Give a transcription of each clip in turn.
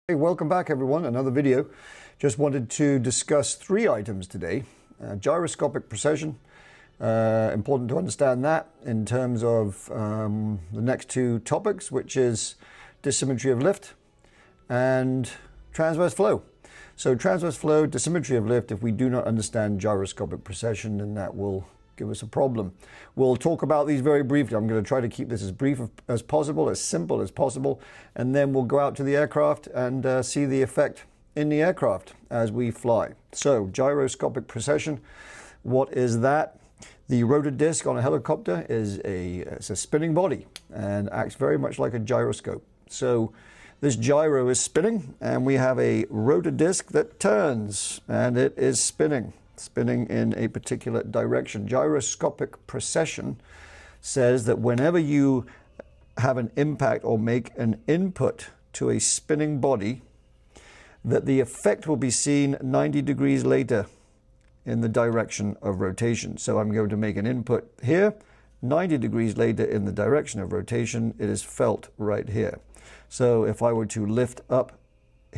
Hey, welcome back everyone, another video. Just wanted to discuss three items today. Gyroscopic precession, important to understand that in terms of the next two topics, which is dissymmetry of lift and transverse flow. So transverse flow, dissymmetry of lift, if we do not understand gyroscopic precession, then that will give us a problem. We'll talk about these very briefly. I'm going to try to keep this as brief as possible, as simple as possible, and then we'll go out to the aircraft and see the effect in the aircraft as we fly. So gyroscopic precession, what is that? The rotor disc on a helicopter is it's a spinning body and acts very much like a gyroscope. So this gyro is spinning and we have a rotor disc that turns and it is spinning in a particular direction. Gyroscopic precession says that whenever you have an impact or make an input to a spinning body, that the effect will be seen 90 degrees later in the direction of rotation. So I'm going to make an input here, 90 degrees later in the direction of rotation, it is felt right here. So if I were to lift up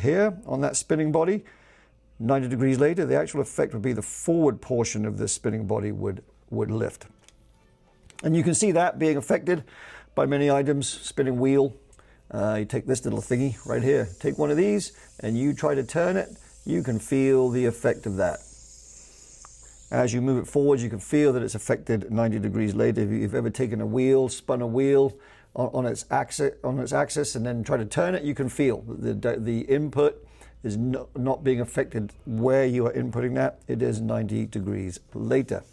here on that spinning body, 90 degrees later, the actual effect would be the forward portion of this spinning body would lift. And you can see that being affected by many items. Spinning wheel, you take this little thingy right here, take one of these and you try to turn it, you can feel the effect of that. As you move it forward, you can feel that it's affected 90 degrees later. If you've ever taken a wheel, spun a wheel on its axis and then try to turn it, you can feel the input is not being affected where you are inputting that. It is 90 degrees later.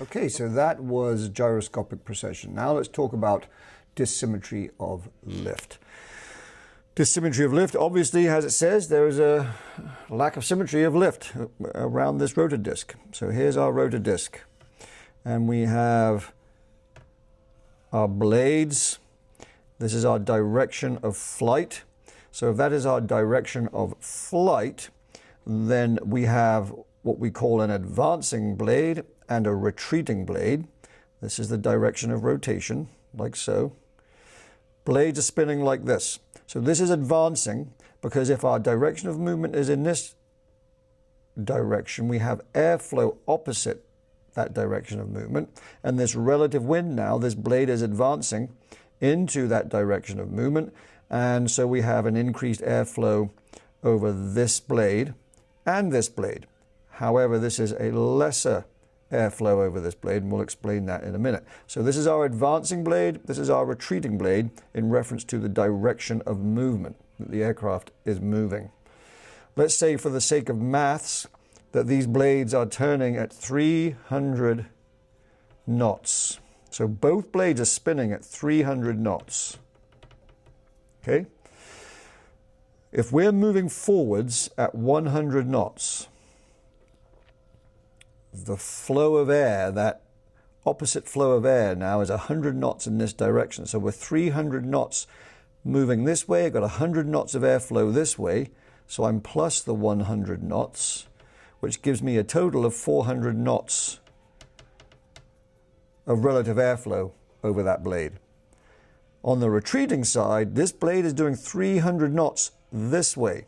Okay, so that was gyroscopic precession. Now let's talk about dissymmetry of lift. Dissymmetry of lift, obviously, as it says, there is a lack of symmetry of lift around this rotor disc. So here's our rotor disc. And we have our blades. This is our direction of flight. So if that is our direction of flight, then we have what we call an advancing blade and a retreating blade. This is the direction of rotation, like so. Blades are spinning like this. So this is advancing because if our direction of movement is in this direction, we have airflow opposite that direction of movement. And this relative wind now, this blade is advancing into that direction of movement. And so we have an increased airflow over this blade and this blade. However, this is a lesser airflow over this blade, and we'll explain that in a minute. So this is our advancing blade, this is our retreating blade in reference to the direction of movement that the aircraft is moving. Let's say for the sake of maths that these blades are turning at 300 knots. So both blades are spinning at 300 knots. Okay? If we're moving forwards at 100 knots, the flow of air, that opposite flow of air now is 100 knots in this direction. So we're 300 knots moving this way. I've got 100 knots of airflow this way. So I'm plus the 100 knots, which gives me a total of 400 knots of relative airflow over that blade. On the retreating side, this blade is doing 300 knots this way.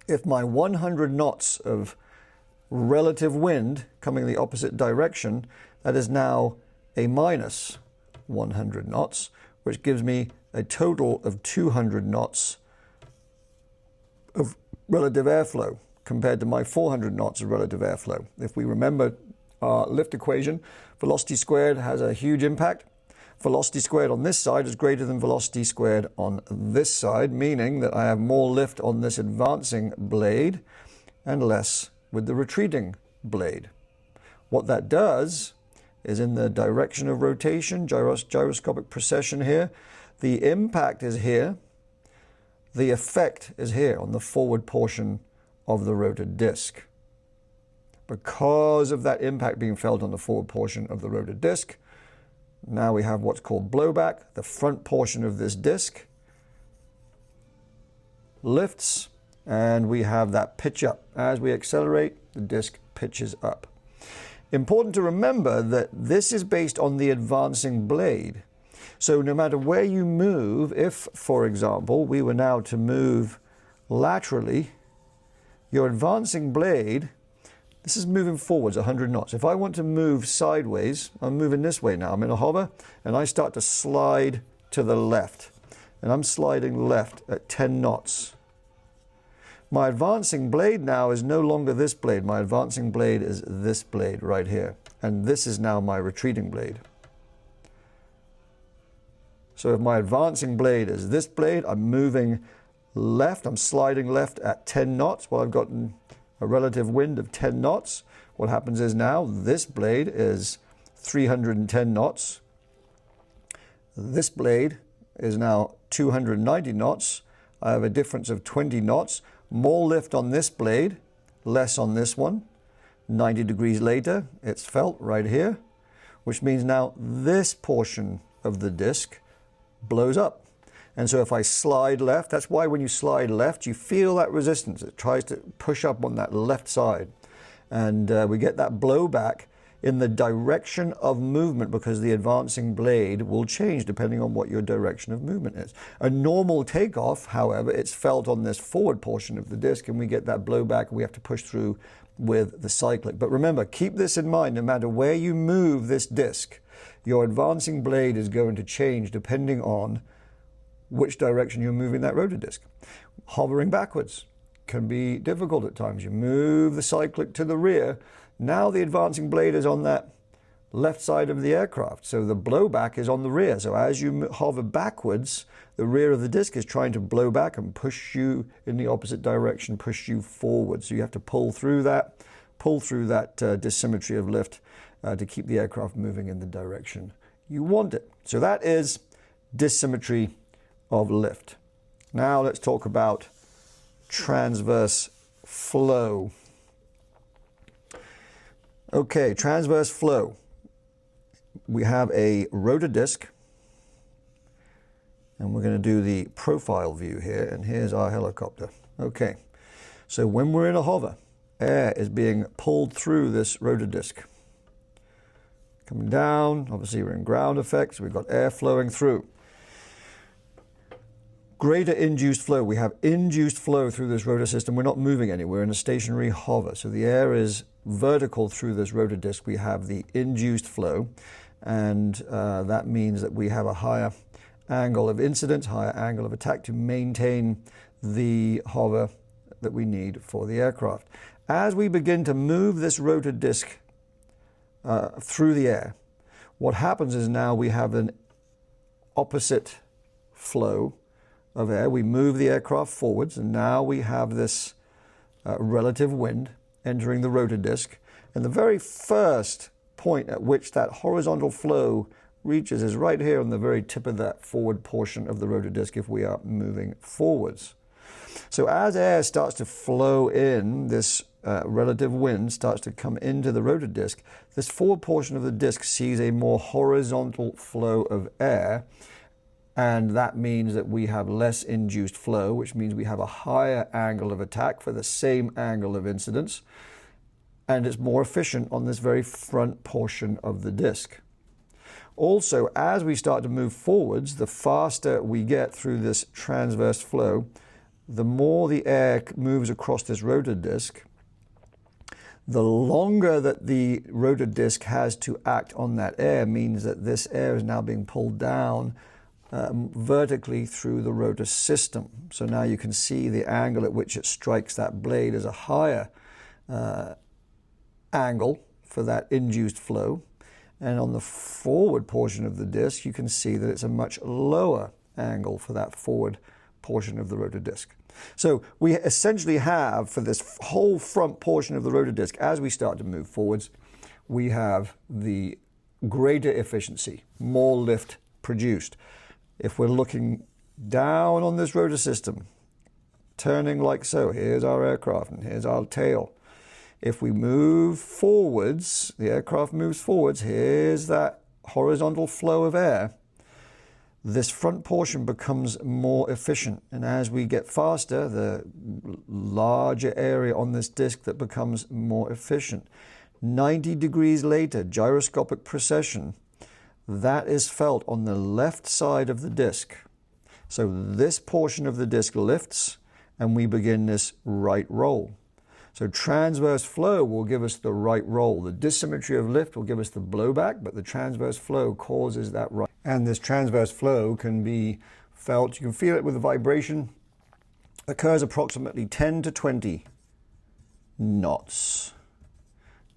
If my 100 knots of relative wind coming the opposite direction, that is now a minus 100 knots, which gives me a total of 200 knots of relative airflow compared to my 400 knots of relative airflow. If we remember our lift equation, velocity squared has a huge impact. Velocity squared on this side is greater than velocity squared on this side, meaning that I have more lift on this advancing blade and less with the retreating blade. What that does is in the direction of rotation, gyroscopic precession here, the impact is here, the effect is here on the forward portion of the rotor disc. Because of that impact being felt on the forward portion of the rotor disc, now we have what's called blowback. The front portion of this disc lifts and we have that pitch up. As we accelerate, the disc pitches up. Important to remember that this is based on the advancing blade. So no matter where you move, if, for example, we were now to move laterally, your advancing blade, this is moving forwards 100 knots. If I want to move sideways, I'm moving this way now. I'm in a hover, and I start to slide to the left. And I'm sliding left at 10 knots. My advancing blade now is no longer this blade. My advancing blade is this blade right here. And this is now my retreating blade. So if my advancing blade is this blade, I'm moving left, I'm sliding left at 10 knots. Well, I've gotten a relative wind of 10 knots. What happens is now this blade is 310 knots. This blade is now 290 knots. I have a difference of 20 knots. More lift on this blade, less on this one. 90 degrees later, it's felt right here, which means now this portion of the disc blows up. And so if I slide left, that's why when you slide left, you feel that resistance. It tries to push up on that left side. And we get that blowback in the direction of movement because the advancing blade will change depending on what your direction of movement is. A normal takeoff, however, it's felt on this forward portion of the disc, and we get that blowback, and we have to push through with the cyclic. But remember, keep this in mind, no matter where you move this disc, your advancing blade is going to change depending on which direction you're moving that rotor disc. Hovering backwards can be difficult at times. You move the cyclic to the rear. Now the advancing blade is on that left side of the aircraft, so the blowback is on the rear. So as you hover backwards, the rear of the disc is trying to blow back and push you in the opposite direction, push you forward. So you have to pull through that dissymmetry of lift to keep the aircraft moving in the direction you want it. So that is dissymmetry of lift. Now let's talk about transverse flow. Okay, transverse flow. We have a rotor disc, and we're going to do the profile view here, and here's our helicopter. Okay, so when we're in a hover, air is being pulled through this rotor disc. Coming down, obviously we're in ground effect, so we've got air flowing through. Greater induced flow. We have induced flow through this rotor system. We're not moving anywhere. We're in a stationary hover. So the air is vertical through this rotor disc. We have the induced flow, and that means that we have a higher angle of incidence, higher angle of attack to maintain the hover that we need for the aircraft. As we begin to move this rotor disc through the air, what happens is now we have an opposite flow of air. We move the aircraft forwards, and now we have this relative wind entering the rotor disc. And the very first point at which that horizontal flow reaches is right here on the very tip of that forward portion of the rotor disc if we are moving forwards. So as air starts to flow in, this relative wind starts to come into the rotor disc, this forward portion of the disc sees a more horizontal flow of air. And that means that we have less induced flow, which means we have a higher angle of attack for the same angle of incidence. And it's more efficient on this very front portion of the disc. Also, as we start to move forwards, the faster we get through this transverse flow, the more the air moves across this rotor disc, the longer that the rotor disc has to act on that air means that this air is now being pulled down vertically through the rotor system. So now you can see the angle at which it strikes that blade is a higher angle for that induced flow. And on the forward portion of the disc, you can see that it's a much lower angle for that forward portion of the rotor disc. So we essentially have, for this whole front portion of the rotor disc, as we start to move forwards, we have the greater efficiency, more lift produced. If we're looking down on this rotor system, turning like so, here's our aircraft and here's our tail. If we move forwards, the aircraft moves forwards, here's that horizontal flow of air. This front portion becomes more efficient, and as we get faster, the larger area on this disc that becomes more efficient. 90 degrees later, gyroscopic precession, that is felt on the left side of the disc. So this portion of the disc lifts and we begin this right roll. So transverse flow will give us the right roll. The dissymmetry of lift will give us the blowback, but the transverse flow causes that right. And this transverse flow can be felt, you can feel it with the vibration, occurs approximately 10 to 20 knots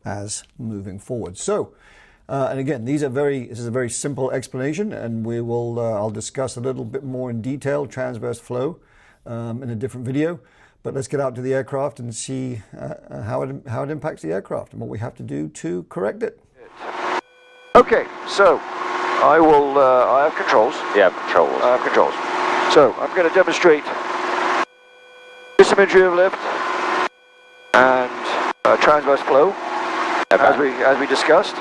as moving forward. So, and again, this is a very simple explanation, and we will, I'll discuss a little bit more in detail transverse flow in a different video. But let's get out to the aircraft and see how it impacts the aircraft and what we have to do to correct it. Okay, so I have controls. Yeah, controls. I have controls. So I'm going to demonstrate dissymmetry of lift and transverse flow, Okay. as we discussed,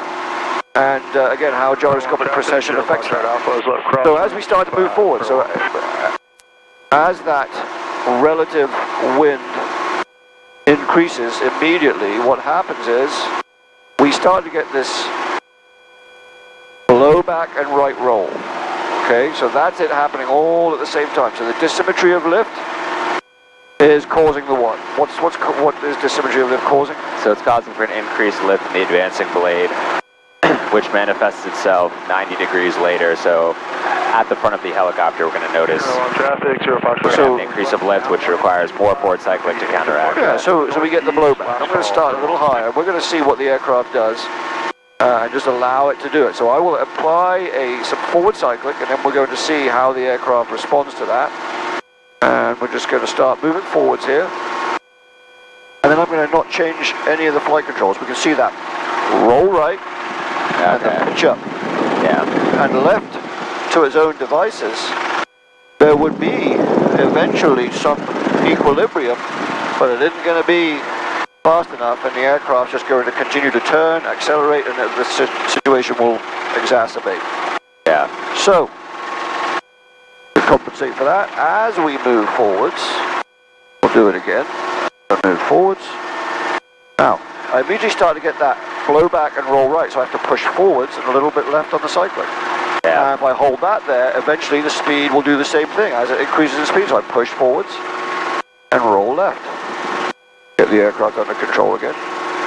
and again how gyroscopic precession affects that. So as we start to move forward, so as that relative wind increases immediately, what happens is we start to get this blowback and right roll. Okay, so that's it happening all at the same time. So the dissymmetry of lift is causing the what? What is dissymmetry of lift causing? So it's causing for an increased lift in the advancing blade, which manifests itself 90 degrees later. So at the front of the helicopter, we're going to notice an increase of lift, which requires more forward cycling to counteract. Yeah, so we get the blowback. I'm going to start a little higher. We're going to see what the aircraft does and just allow it to do it. So I will apply some forward cycling, and then we're going to see how the aircraft responds to that. And we're just going to start moving forwards here. And then I'm going to not change any of the flight controls. We can see that roll right and then pitch up. Yeah. And left to its own devices, there would be eventually some equilibrium, but it isn't going to be fast enough, and the aircraft's just going to continue to turn, accelerate, and the situation will exacerbate. Yeah. So, to compensate for that, as we move forwards, we'll do it again. We'll move forwards. Now, I immediately start to get that blowback and roll right, so I have to push forwards and a little bit left on the cycling. Yeah. And if I hold that there, eventually the speed will do the same thing as it increases in speed. So I push forwards and roll left. Get the aircraft under control again.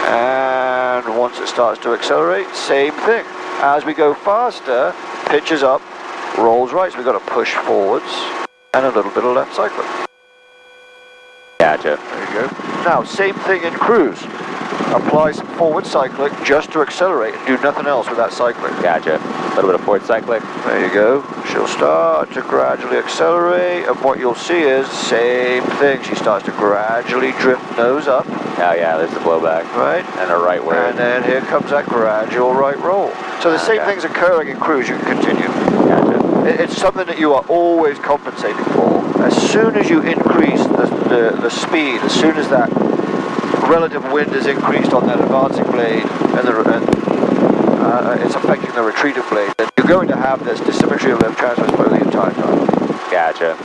And once it starts to accelerate, same thing. As we go faster, pitches up, rolls right. So we've got to push forwards and a little bit of left cycling. Gotcha. There you go. Now, same thing in cruise. Apply some forward cycling just to accelerate and do nothing else with that cycling. Gotcha. A little bit of forward cycling. There you go. She'll start to gradually accelerate, and what you'll see is same thing. She starts to gradually drift nose up. Oh yeah, there's the blowback. Right. And a rightward. And then here comes that gradual right roll. So the same thing's occurring in cruise. You can continue. Gotcha. It's something that you are always compensating for. As soon as you increase the speed, as soon as that relative wind is increased on that advancing blade, and it's affecting the retreating blade, then you're going to have this dissymmetry of lift transverse flow the entire time. Gotcha.